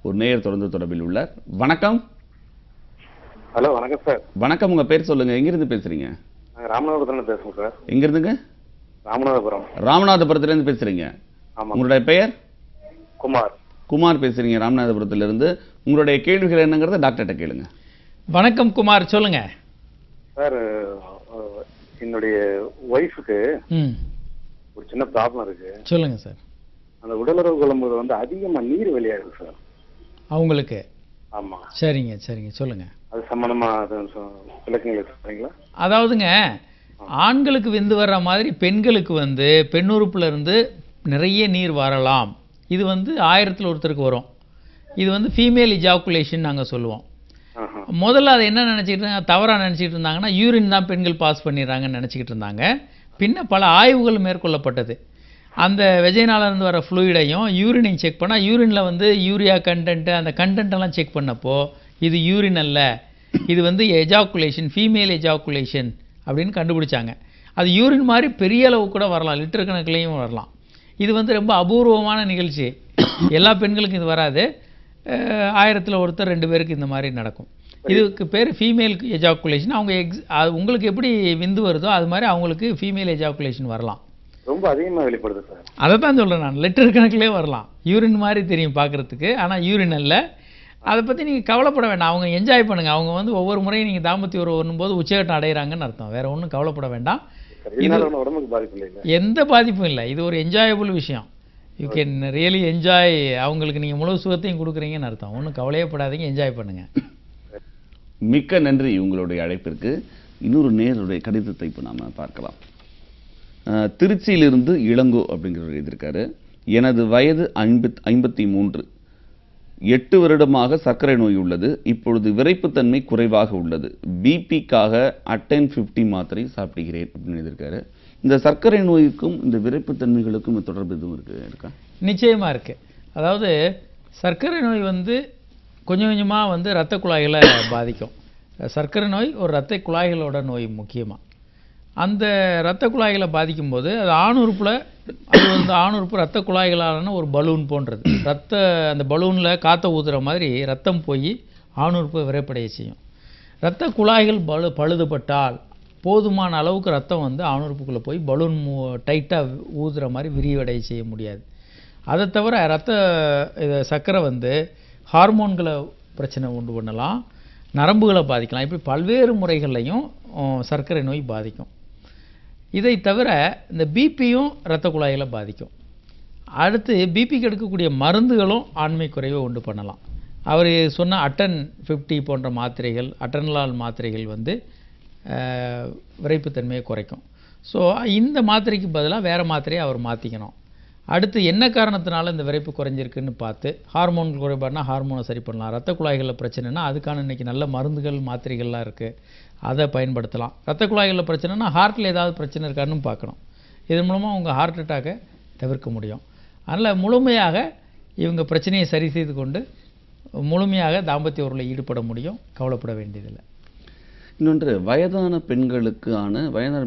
ஒரு நேயர் தொடர்ந்து தொடர்பில் உள்ளார். வணக்கம். ஹலோ, வணக்கம் சார். வணக்கம், உங்க பேர் சொல்லுங்க, எங்கிருந்து பேசுறீங்க? ராமநாதபுரத்துல பேசுறேன் சார். எங்கிருந்துங்க? ராமநாதபுரம். ராமநாதபுரத்துல இருந்து பேசுறீங்க. உங்களுடைய பெயர்? குமார். குமார் பேசுறீங்க ராமநாதபுரத்துல இருந்து. உங்களுடைய கேள்விகள் என்னங்கறத டாக்டர்கிட்ட கேளுங்க. வணக்கம் குமார், சொல்லுங்க சார். என்னுடைய ஒய்ஃபுக்கு ஒரு சின்ன ப்ராப்ளம் இருக்கு. சொல்லுங்க சார். அந்த உடலுறவு கொள்ளும்போது வந்து அதிகமா நீர் வெளியாகுது சார் அவங்களுக்கு. ஆமா. சரிங்க சரிங்க, சொல்லுங்க. அது சம்பந்தமா விளக்கங்கள் சொல்றீங்களா? அதாவதுங்க, ஆண்களுக்கு விந்து வர்ற மாதிரி பெண்களுக்கு வந்து பெண்ணுறுப்புல இருந்து நிறைய நீர் வரலாம். இது வந்து 1000ல் ஒருத்தருக்கு வரும். இது வந்து ஃபீமேல் இஜாக்குலேஷன் நாங்கள் சொல்லுவோம். முதல்ல அதை என்ன நினச்சிக்கிட்டு இருந்தாங்க, தவறாக நினச்சிக்கிட்டு இருந்தாங்கன்னா யூரின் தான் பெண்கள் பாஸ் பண்ணிடுறாங்கன்னு நினச்சிக்கிட்டு இருந்தாங்க. பின்ன பல ஆய்வுகள் மேற்கொள்ளப்பட்டது. அந்த வெஜைனாலேருந்து வர ஃப்ளூயிடையும் யூரினையும் செக் பண்ணால் யூரினில் வந்து யூரியா கண்டென்ட்டு அந்த கண்டென்ட்டெல்லாம் செக் பண்ணப்போ இது யூரின் அல்ல, இது வந்து எஜாக்குலேஷன், ஃபீமேல் எஜாக்குலேஷன் அப்படின்னு கண்டுபிடிச்சாங்க. அது யூரின் மாதிரி பெரிய அளவு கூட வரலாம், லிட்டர் கணக்குலேயும் வரலாம். இது வந்து ரொம்ப அபூர்வமான நிகழ்ச்சி. எல்லா பெண்களுக்கும் இது வராது. 1000ல் ஒருத்தர் 2 பேருக்கு இந்த மாதிரி நடக்கும். இதுக்கு பேர் ஃபீமேல் எஜாக்குலேஷன். அவங்க உங்களுக்கு எப்படி விந்து வருதோ அது மாதிரி அவங்களுக்கு ஃபீமேல் எஜாக்குலேஷன் வரலாம். ரொம்ப அதிகமாக வெளிப்படுது சார். அதை தான் சொல்கிறேன் நான், லிட்டர் கணக்கிலே வரலாம். யூரின் மாதிரி தெரியும் பார்க்குறதுக்கு, ஆனால் யூரின் அல்ல. அதை பற்றி நீங்கள் கவலைப்பட வேண்டாம். அவங்க என்ஜாய் பண்ணுங்கள். அவங்க வந்து ஒவ்வொரு முறையும் நீங்கள் தாம்பத்திய உறவு வரும்போது உச்சகட்டம் அடைகிறாங்கன்னு அர்த்தம். வேறு ஒன்றும் கவலைப்பட வேண்டாம். உடம்புக்கு பாதிப்பு இல்லை, எந்த பாதிப்பும் இல்லை. இது ஒரு என்ஜாயபுள் விஷயம். You can really enjoy. அவங்களுக்கு நீங்கள் முழு சுகத்தையும் கொடுக்குறீங்கன்னு அர்த்தம். ஒன்றும் கவலையப்படாதீங்க, என்ஜாய் பண்ணுங்கள். மிக்க நன்றி உங்களுடைய அழைப்பிற்கு. இன்னொரு நேருடைய கடிதத்தை இப்போ நாம் பார்க்கலாம். திருச்சியிலிருந்து இளங்கோ அப்படிங்கிறவர் எழுதியிருக்காரு. எனது வயது 53. 8 வருடமாக சர்க்கரை நோய் உள்ளது. இப்பொழுது விரைப்புத்தன்மை குறைவாக உள்ளது. பிபிக்காக அட்டன் 50 மாத்திரை சாப்பிடுகிறேன் அப்படின்னு எழுதியிருக்காரு. இந்த சர்க்கரை நோய்க்கும் இந்த விரைப்புத்தன்மைகளுக்கும் தொடர்பு எதுவும் இருக்கா? நிச்சயமாக இருக்குது. அதாவது சர்க்கரை நோய் வந்து கொஞ்சம் கொஞ்சமாக வந்து இரத்த குழாய்களை பாதிக்கும். சர்க்கரை நோய் ஒரு இரத்த குழாய்களோட நோய். முக்கியமாக அந்த இரத்த குழாய்களை பாதிக்கும்போது அது ஆணுறுப்பில், அது வந்து ஆணுறுப்பு இரத்த குழாய்களான ஒரு பலூன் போன்றது. அந்த பலூனில் காற்றை ஊதுற மாதிரி ரத்தம் போய் ஆணுறுப்பை விரைப்படைய செய்யும். இரத்த குழாய்கள் பழுதுபட்டால் போதுமான அளவுக்கு ரத்தம் வந்து ஆணுறுப்புக்குள்ளே போய் பலூன் டைட்டாக ஊதுற மாதிரி விரிவடைய செய்ய முடியாது. அதை தவிர சர்க்கரை வந்து ஹார்மோன்களை பிரச்சனை உண்டு பண்ணலாம், நரம்புகளை பாதிக்கலாம். இப்படி பல்வேறு முறைகள்லையும் சர்க்கரை நோய் பாதிக்கும். இதை தவிர இந்த பிபியும் இரத்த குழாய்களை பாதிக்கும். அடுத்து பிபிக்கு எடுக்கக்கூடிய மருந்துகளும் ஆண்மை குறைவை உண்டு பண்ணலாம். அவர் சொன்ன அட்டன் 50 போன்ற மாத்திரைகள், அட்டனலால் மாத்திரைகள் வந்து விரைப்புத்தன்மையை குறைக்கும். ஸோ இந்த மாத்திரைக்கு பதிலாக வேறு மாத்திரையை அவர் மாற்றிக்கணும். அடுத்து என்ன காரணத்தினால இந்த விரைப்பு குறைஞ்சிருக்குன்னு பார்த்து, ஹார்மோன் குறைபாடுனா ஹார்மோனை சரி பண்ணலாம். இரத்த குழாய்களில் பிரச்சனைனா அதுக்கான இன்றைக்கி நல்ல மருந்துகள் மாத்திரைகள்லாம் இருக்குது, அதை பயன்படுத்தலாம். இரத்த குழாய்களில் பிரச்சனைனா ஹார்ட்டில் ஏதாவது பிரச்சனை இருக்கான்னு பார்க்கணும். இதன் மூலமாக உங்கள் ஹார்ட் அட்டாக்கை தவிர்க்க முடியும். அதனால் முழுமையாக இவங்க பிரச்சனையை சரி செய்து கொண்டு முழுமையாக தாம்பத்திய உறவில் ஈடுபட முடியும். கவலைப்பட வேண்டியதில்லை. இன்னொன்று, வயதான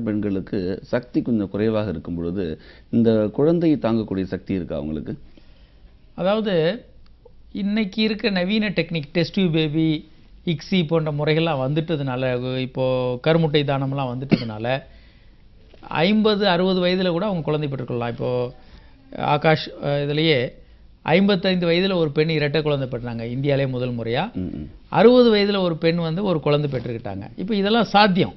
பெண்களுக்கு சக்தி கொஞ்சம் குறைவாக இருக்கும் பொழுது இந்த குழந்தையை தாங்கக்கூடிய சக்தி இருக்கா அவங்களுக்கு? அதாவது இன்னைக்கு இருக்க நவீன technique, test tube baby, ICSI போன்ற முறைகள்லாம் வந்துட்டதுனால, இப்போது கருமுட்டை தானம்லாம் வந்துட்டதுனால 50-60 வயதில் கூட அவங்க குழந்தை பெற்றுக்கொள்ளலாம். இப்போது ஆகாஷ் இதுலேயே 55 வயதில் ஒரு பெண் இரட்டை குழந்தை பெற்றாங்க, இந்தியாவிலே முதல் முறையாக. 60 வயதில் ஒரு பெண் வந்து ஒரு குழந்தை பெற்றுக்கிட்டாங்க. இப்போ இதெல்லாம் சாத்தியம்,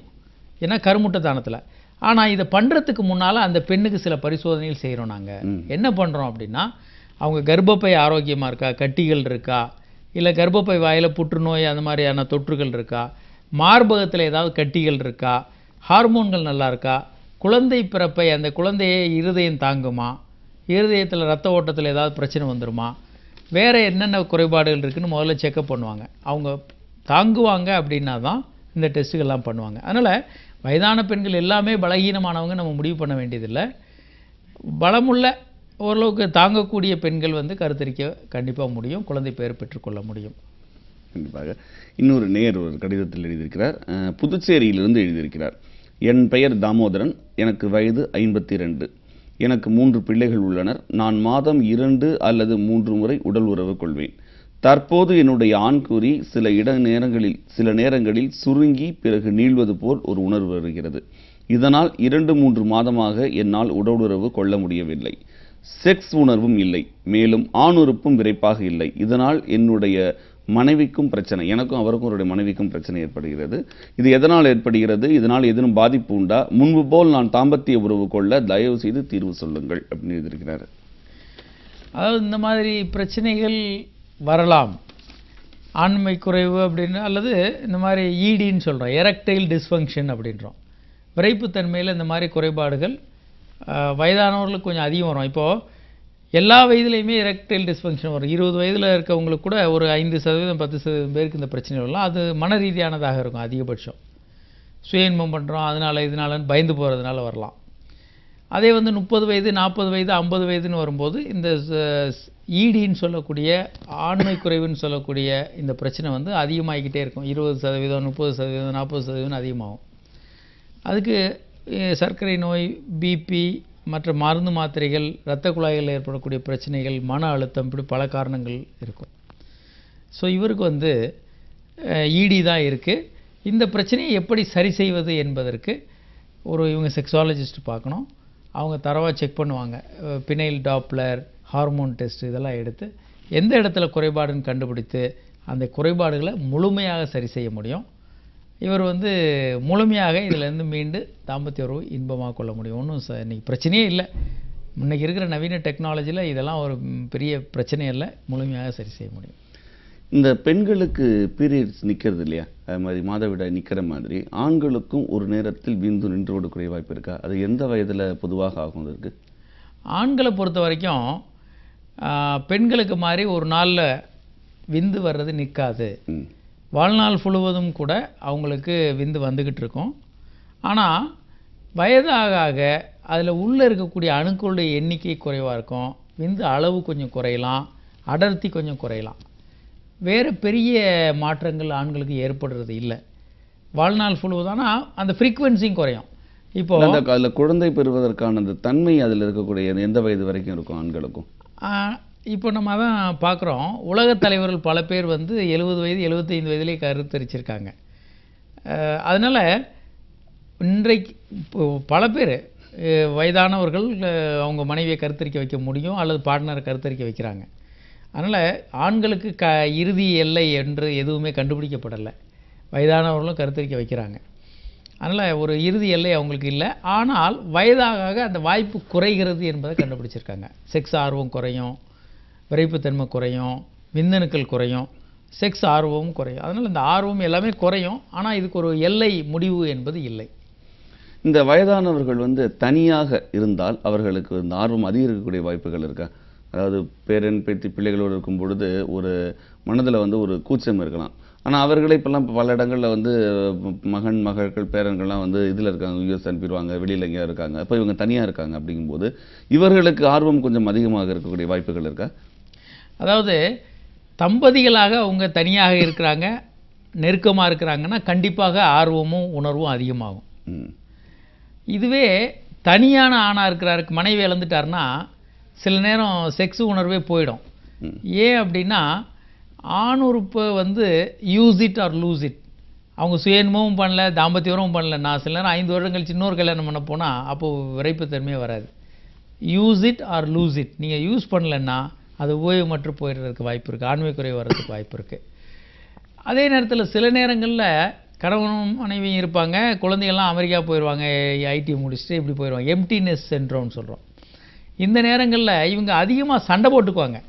ஏன்னா கருமுட்டை தானத்தில். ஆனால் இதை பண்ணுறதுக்கு முன்னால் அந்த பெண்ணுக்கு சில பரிசோதனைகள் செய்கிறோம். நாங்கள் என்ன பண்ணுறோம் அப்படின்னா, அவங்க கர்ப்பப்பை ஆரோக்கியமாக இருக்கா, கட்டிகள் இருக்கா, இல்லை கர்ப்பப்பை வாயில் புற்றுநோய் அந்த மாதிரியான தொற்றுகள் இருக்கா, மார்பகத்தில் ஏதாவது கட்டிகள் இருக்கா, ஹார்மோன்கள் நல்லா இருக்கா, குழந்தை பிறப்பை அந்த குழந்தையை இருதயம் தாங்குமா, இருதயத்தில் ரத்த ஓட்டத்தில் ஏதாவது பிரச்சனை வந்துடுமா, வேறு என்னென்ன குறைபாடுகள் இருக்குதுன்னு முதல்ல செக்கப் பண்ணுவாங்க. அவங்க தாங்குவாங்க அப்படின்னா தான் இந்த டெஸ்ட்டுகள்லாம் பண்ணுவாங்க. அதனால் வயதான பெண்கள் எல்லாமே பலகீனமானவங்க நம்ம முடிவு பண்ண வேண்டியதில்லை. பலமுள்ள ஓரளவுக்கு தாங்கக்கூடிய பெண்கள் வந்து கருத்தரிக்க கண்டிப்பாக முடியும், குழந்தை பேர் பெற்றுக்கொள்ள முடியும். கண்டிப்பாக. இன்னொரு நேர் ஒரு கடிதத்தில் எழுதியிருக்கிறார். புதுச்சேரியிலிருந்து எழுதியிருக்கிறார். என் பெயர் தாமோதரன், எனக்கு வயது 52. எனக்கு 3 பிள்ளைகள் உள்ளனர். நான் மாதம் 2 அல்லது 3 முறை உடல் உறவு கொள்வேன். தற்போது என்னுடைய ஆண்குறி சில நேரங்களில் சுருங்கி பிறகு நீள்வது போல் ஒரு உணர்வு வருகிறது. இதனால் 2-3 மாதமாக என்னால் உடலுறவு கொள்ள முடியவில்லை. செக்ஸ் உணர்வும் இல்லை. மேலும் ஆணுறுப்பும் விரைப்பாக இல்லை. இதனால் என்னுடைய மனைவிக்கும் பிரச்சனை, எனக்கும் அவருக்கும் அவருடைய மனைவிக்கும் பிரச்சனை ஏற்படுகிறது. இது எதனால் ஏற்படுகிறது? இதனால் ஏதேனும் பாதிப்பு உண்டா? முன்பு போல் நான் தாம்பத்திய உறவு கொள்ள தயவு செய்து தீர்வு சொல்லுங்கள் அப்படின்னு எழுதியிருக்கிறார். அதாவது இந்த மாதிரி பிரச்சனைகள் வரலாம். ஆண்மை குறைவு அப்படின்னு, அல்லது இந்த மாதிரி ஈடின்னு சொல்கிறோம், எரக்டைல் டிஸ்ஃபங்க்ஷன் அப்படின்றோம். விரைப்புத்தன்மையில் இந்த மாதிரி குறைபாடுகள் வயதானவர்களுக்கு கொஞ்சம் அதிகம் வரும். இப்போது எல்லா வயதுலையுமே எரக்டைல் டிஸ்ஃபங்க்ஷன் வரும். 20 வயதில் இருக்கவங்களுக்கு கூட ஒரு 5%, 10% பேருக்கு இந்த பிரச்சனை வரலாம். அது மன ரீதியானதாக இருக்கும் அதிகபட்சம். சுய இன்பம் பண்ணுறோம், இதனாலன்னு பயந்து போகிறதுனால வரலாம். அதே வந்து 30 வயது, 40 வயது, 50 வயதுன்னு வரும்போது இந்த ஈடின்னு சொல்லக்கூடிய ஆண்மை குறைவுன்னு சொல்லக்கூடிய இந்த பிரச்சனை வந்து அதிகமாகிக்கிட்டே இருக்கும். 20%, 30%, 40% அதிகமாகும். அதுக்கு சர்க்கரை நோய், பிபி, மற்ற மருந்து மாத்திரைகள், இரத்த குழாய்களில் ஏற்படக்கூடிய பிரச்சனைகள், மன அழுத்தம், இப்படி பல காரணங்கள் இருக்கும். ஸோ இவருக்கு வந்து ஈடி தான் இருக்குது. இந்த பிரச்சனையை எப்படி சரி செய்வது என்பதற்கு இவங்க செக்ஸாலஜிஸ்ட் பார்க்கணும். அவங்க தரவாக செக் பண்ணுவாங்க. பினைல் டாப்ளர், ஹார்மோன் டெஸ்ட் இதெல்லாம் எடுத்து எந்த இடத்துல குறைபாடுன்னு கண்டுபிடித்து அந்த குறைபாடுகளை முழுமையாக சரி செய்ய முடியும். இவர் வந்து முழுமையாக இதிலேருந்து மீண்டு தாம்பத்திய உறவு இன்பமாக கொள்ள முடியும். ஒன்றும் இன்றைக்கி பிரச்சனையே இல்லை. இன்றைக்கி இருக்கிற நவீன டெக்னாலஜியில் இதெல்லாம் ஒரு பெரிய பிரச்சனை இல்லை, முழுமையாக சரி செய்ய முடியும். இந்த பெண்களுக்கு பீரியட்ஸ் நிற்கிறது இல்லையா, அது மாதிரி மாதவிடாய் நிற்கிற மாதிரி ஆண்களுக்கும் ஒரு நேரத்தில் விந்து நின்று கொடுக்கிற வாய்ப்பு இருக்கா? அது எந்த வயதில் பொதுவாக ஆகும்? இருக்குது ஆண்களை பொறுத்த வரைக்கும் பெண்களுக்கு மாதிரி ஒரு நாளில் விந்து வர்றது நிற்காது. வாழ்நாள் முழுவதும் கூட அவங்களுக்கு விந்து வந்துக்கிட்டு இருக்கும். ஆனால் வயதாக ஆக அதில் உள்ளே இருக்கக்கூடிய அணுக்களுடைய எண்ணிக்கை குறைவாக இருக்கும். விந்து அளவு கொஞ்சம் குறையலாம், அடர்த்தி கொஞ்சம் குறையலாம். வேறு பெரிய மாற்றங்கள் ஆண்களுக்கு ஏற்படுறது இல்லை வாழ்நாள் முழுவதும். ஆனால் அந்த ஃப்ரீக்குவென்சியும் குறையும். இப்போது அதில் குழந்தை பெறுவதற்கான அந்த தன்மை அதில் இருக்கக்கூடிய எந்த வயது வரைக்கும் இருக்கும் ஆண்களுக்கும்? இப்போ நம்ம தான் பார்க்குறோம், உலகத் தலைவர்கள் பல பேர் வந்து 70 வயது 75 வயதிலே கருத்தரிச்சிருக்காங்க. அதனால் இன்றைக்கு பல பேர் வயதானவர்கள் அவங்க மனைவியை கருத்தரிக்க வைக்க முடியும், அல்லது பார்ட்னரை கருத்தரிக்க வைக்கிறாங்க. அதனால் ஆண்களுக்கு இறுதி எல்லை என்று எதுவுமே கண்டுபிடிக்கப்படலை. வயதானவர்களும் கருத்தரிக்க வைக்கிறாங்க. அதனால் ஒரு இறுதி எல்லை அவங்களுக்கு இல்லை. ஆனால் வயதாக அந்த வாய்ப்பு குறைகிறது என்பதை கண்டுபிடிச்சிருக்காங்க. செக்ஸ் ஆர்வம் குறையும், விரைப்புத்தன்மை குறையும், விந்தணுக்கள் குறையும், செக்ஸ் ஆர்வமும் குறையும். அதனால் இந்த ஆர்வம் எல்லாமே குறையும். ஆனால் இதுக்கு ஒரு எல்லை முடிவு என்பது இல்லை. இந்த வயதானவர்கள் வந்து தனியாக இருந்தால் அவர்களுக்கு இந்த ஆர்வம் அதிகரிக்கக்கூடிய வாய்ப்புகள் இருக்கா? அதாவது பேரன் பேத்தி பிள்ளைகளோடு இருக்கும் பொழுது ஒரு மனதில் வந்து ஒரு கூச்சம் இருக்கலாம். ஆனால் அவர்களே இப்போல்லாம் பல இடங்களில் வந்து மகன் மகள்கள் பேரன்கள்லாம் வந்து இதில் இருக்காங்க, யூஎஸ் அனுப்பிடுவாங்க, வெளியில் எங்கேயா இருக்காங்க. அப்போ இவங்க தனியாக இருக்காங்க. அப்படிங்கும்போது இவர்களுக்கு ஆர்வம் கொஞ்சம் அதிகமாக இருக்கக்கூடிய வாய்ப்புகள் இருக்கா? அதாவது தம்பதிகளாக அவங்க தனியாக இருக்கிறாங்க, நெருக்கமாக இருக்கிறாங்கன்னா கண்டிப்பாக ஆர்வமும் உணர்வும் அதிகமாகும். இதுவே தனியான ஆணாக இருக்கிறாருக்கு, மனைவி இழந்துட்டாருன்னா சில நேரம் செக்ஸ் உணர்வே போயிடும். ஏன் அப்படின்னா ஆணுறுப்பை வந்து use it or loose it. அவங்க சுயன்மும் பண்ணல, தாம்பத்திய உறவும் பண்ணல. நான் சில நேரம் 5 வருடம் கழிச்சு இன்னொரு கல்யாணம் பண்ண போனால் அப்போது விரைப்புத்தன்மையே வராது. Use it or loose it. நீங்கள் யூஸ் பண்ணலன்னா அது ஓய்வுமற்று போயிடுறதுக்கு வாய்ப்பு இருக்குது, ஆண்மை குறைவு வர்றதுக்கு வாய்ப்பு இருக்குது. அதே நேரத்தில் சில நேரங்களில் கணவனும் மனைவியும் இருப்பாங்க, குழந்தைகள்லாம் அமெரிக்கா போயிடுவாங்க, ஐடி முடிச்சுட்டு இப்படி போயிடுவாங்க. எம்டினஸ் சென்ட்ரோம்னு சொல்கிறோம். இந்த நேரங்களில் இவங்க அதிகமாக சண்டை போட்டுக்குவாங்க.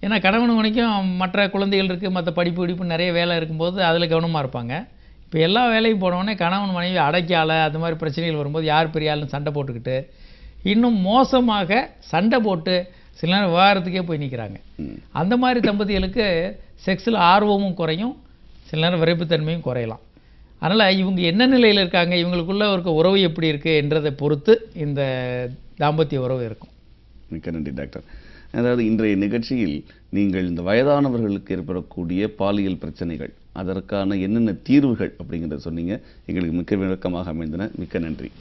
ஏன்னா கணவன் மனைக்கும் மற்ற குழந்தைகள் இருக்குது, மற்ற படிப்பு நிறைய வேலை இருக்கும்போது அதில் கவனமாக இருப்பாங்க. இப்போ எல்லா வேலையும் போனோடனே கணவன் மனைவி அடைக்கால அது மாதிரி பிரச்சனைகள் வரும்போது யார் பெரிய ஆளுன்னு சண்டை போட்டுக்கிட்டு, இன்னும் மோசமாக சண்டை போட்டு சில நேரம் விவாகரத்துக்கே போய் நிற்கிறாங்க. அந்த மாதிரி தம்பதிகளுக்கு செக்ஸில் ஆர்வமும் குறையும், சில நேரம் விரைப்புத்தன்மையும் குறையலாம். அதனால் இவங்க என்ன நிலையில் இருக்காங்க, இவங்களுக்குள்ள இருக்க உறவு எப்படி இருக்குது என்றதை பொறுத்து இந்த தாம்பத்திய உறவு இருக்கும். மிக்க நன்றி டாக்டர். அதாவது இன்றைய நிகழ்ச்சியில் நீங்கள் இந்த வயதானவர்களுக்கு ஏற்படக்கூடிய பாலியல் பிரச்சனைகள், அதற்கான என்னென்ன தீர்வுகள் அப்படிங்கிறத சொன்னீங்க. எங்களுக்கு மிக்க விளக்கமாக அமைந்தன. மிக்க நன்றி.